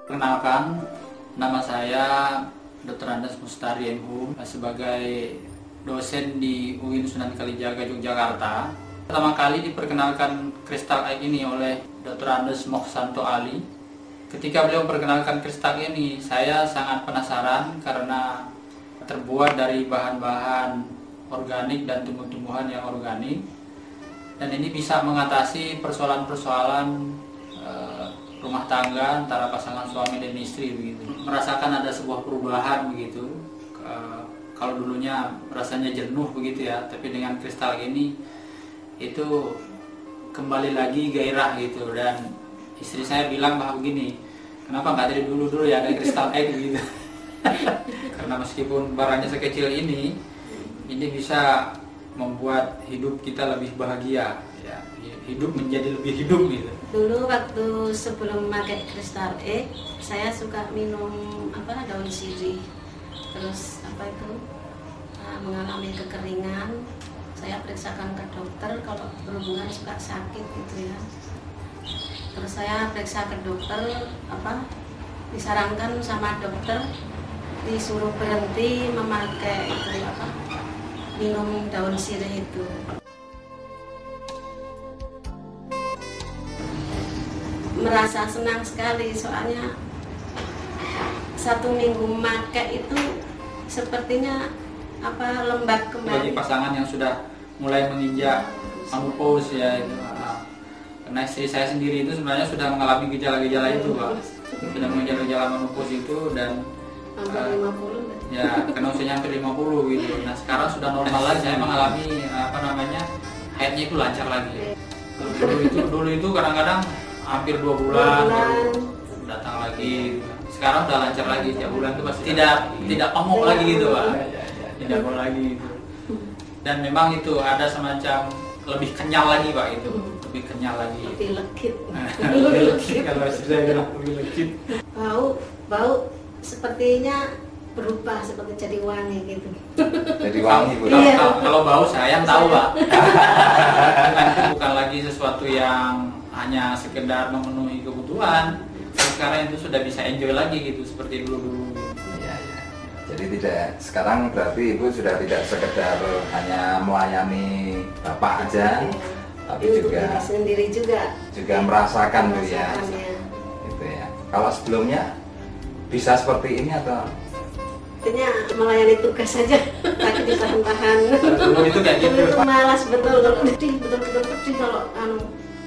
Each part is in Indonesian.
Perkenalkan, nama saya Dr. Andes Mustari MHum sebagai dosen di UIN Sunan Kalijaga, Yogyakarta. Pertama kali diperkenalkan kristal egg ini oleh Dr. Andes Moksanto Ali. Ketika beliau memperkenalkan kristal ini, saya sangat penasaran karena terbuat dari bahan-bahan organik dan tumbuh-tumbuhan yang organik. Dan ini bisa mengatasi persoalan-persoalan rumah tangga antara pasangan suami dan istri begitu. Merasakan ada sebuah perubahan begitu. Kalau dulunya rasanya jenuh begitu ya, tapi dengan kristal ini itu kembali lagi gairah gitu. Dan istri saya bilang bahwa begini, kenapa nggak dari dulu ya ada kristal egg gitu. Karena meskipun barangnya sekecil ini bisa membuat hidup kita lebih bahagia ya, hidup menjadi lebih hidup gitu. Dulu waktu sebelum memakai kristal egg, saya suka minum daun sirih. Terus mengalami kekeringan. Saya periksakan ke dokter kalau berhubungan suka sakit gitu ya. Terus saya periksa ke dokter, disarankan sama dokter disuruh berhenti memakai minum daun sirih itu. Merasa senang sekali soalnya 1 minggu memakai itu sepertinya lembab kembali. Bagi pasangan yang sudah mulai menginjak menopause ya itu. Karena istri saya sendiri itu sebenarnya sudah mengalami gejala-gejala itu, Pak. Sudah menginjak gejala menopause itu dan hampir 50 ya, karena usianya hampir 50 gitu. Nah, sekarang sudah normal lagi, saya mengalami haidnya itu lancar lagi. Dulu itu kadang-kadang hampir 2 bulan baru datang lagi. Sekarang udah lancar lagi, tiap bulan itu pasti tidak pamuk lagi gitu, Pak. Tidak pamuk lagi gitu. Dan memang itu ada semacam lebih kenyal lagi, Pak, itu. Lebih kenyal lagi. Lebih legit. Lebih legit kalau saya bilang lebih legit. Bau sepertinya berubah seperti jadi wangi gitu. Jadi wangi, Bu. Iya. Kalau bau saya yang tahu, Pak. Itu bukan lagi sesuatu yang hanya sekedar memenuhi kebutuhan. Sekarang itu sudah bisa enjoy lagi gitu seperti dulu. Iya, iya. Jadi sekarang berarti Ibu sudah tidak sekedar hanya melayani Bapak aja, tapi juga sendiri juga merasakan tuh ya. Ya. Gitu ya. Kalau sebelumnya bisa seperti ini atau Artinya melayani tugas saja, tapi ditahan-tahan. Dulu itu kayak gitu. Malas betul pedih kalau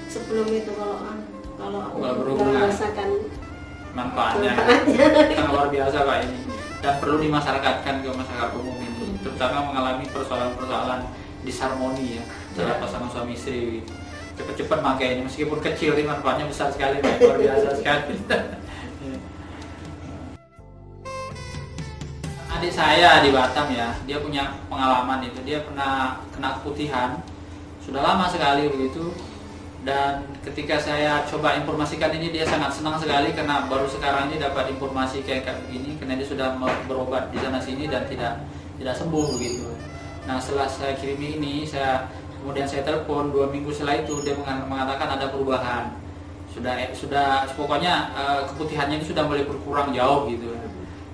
sebelum itu kalau berhubungan. merasakan Manfaatnya sangat luar biasa, Pak, ini. Dan perlu dimasyarakatkan ke masyarakat umum ini, terutama mengalami persoalan-persoalan disharmoni ya antara pasangan suami istri. Cepat-cepat pakai ini, meskipun kecil, ini manfaatnya besar sekali, Pak. Luar biasa sekali. Adik saya di Batam ya, dia punya pengalaman itu, dia pernah kena keputihan sudah lama sekali begitu. Dan ketika saya coba informasikan ini, dia sangat senang sekali karena baru sekarang ini dapat informasi kayak begini, karena dia sudah berobat di sana sini dan tidak sembuh begitu. Nah, setelah saya kirimi ini, kemudian saya telepon 2 minggu setelah itu, dia mengatakan ada perubahan. Sudah pokoknya keputihannya itu sudah mulai berkurang jauh gitu.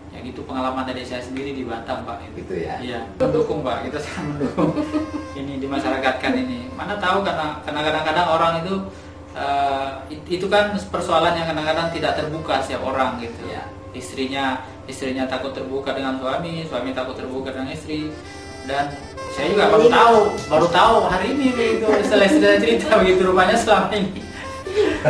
Ya gitu pengalaman dari saya sendiri di Batam, Pak. gitu ya? Iya, mendukung, Pak. Kita sangat mendukung ini dimasyarakatkan ini. Mana tahu karena kadang-kadang orang itu kan persoalan yang kadang-kadang tidak terbuka setiap orang gitu ya. Istrinya takut terbuka dengan suami takut terbuka dengan istri. Dan saya juga baru tahu hari ini begitu setelah cerita begitu rupanya selama ini.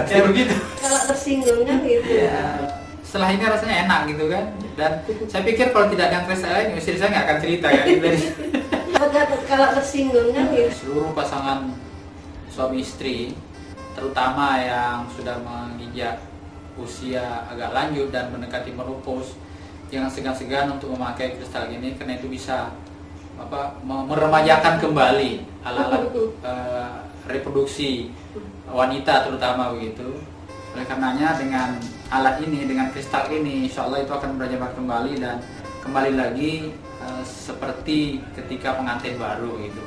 Ya begitu. Kalau tersinggung kan gitu. Ya. Setelah ini rasanya enak gitu kan. Dan saya pikir kalau tidak ada kristal lain, istri saya nggak akan cerita kan. Kalau tersinggung kan gitu. Seluruh pasangan suami istri, terutama yang sudah menginjak usia agak lanjut dan mendekati menopause, jangan segan-segan untuk memakai kristal ini, karena itu bisa meremajakan kembali alat-alat reproduksi wanita terutama begitu. Oleh karenanya dengan alat ini, dengan kristal ini, insya Allah itu akan berjabat kembali dan kembali lagi seperti ketika pengantin baru gitu.